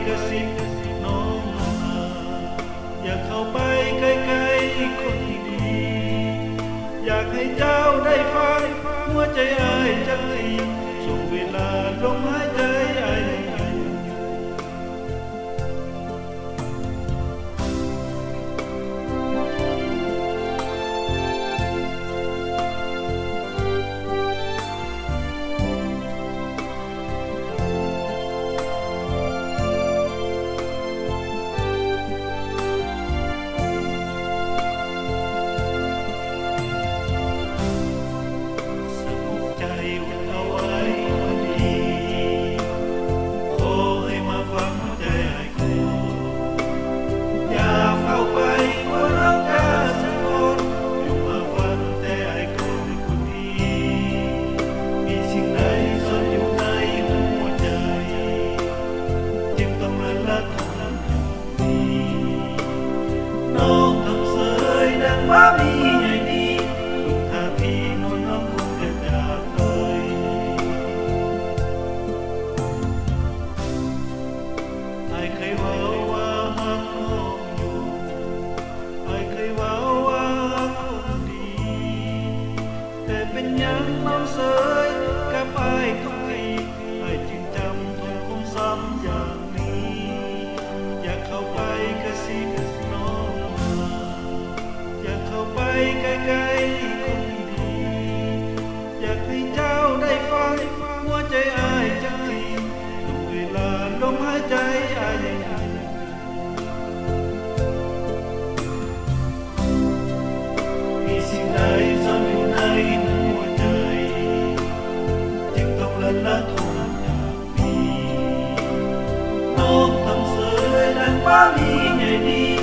กระซิบน้องมาอย่าเข้าไปใกล้ๆคนดีอยากให้เจ้าได้ฟังหัวใจอ้ายจังทีช่วงเวลาลมหายใจอ้ายว่ามีใหญ่ดีลูกท่าทีนวลน้องคงจะจากไปอ้ายเคยว่าหักน้องอยู่อ้ายเคยว่าหักคนดีแต่เป็นยังน้องเสยกับอ้ายทุกทีอ้ายจึงจำทนคงซ้ำอย่างนี้อยากเข้าไปกระซิบน้องอยากเข้าไปใกล้ๆคนดีอยากให้เจ้าได้ฟังหัวใจอ้ายจังทีทุกเวลาลมหายใจอ้ายมีสิ่งใดซ่อนอยู่ในหัวใจจึงต้องละละทนอย่างนี้น้องทำเสยดังว่ามีใหญ่ดี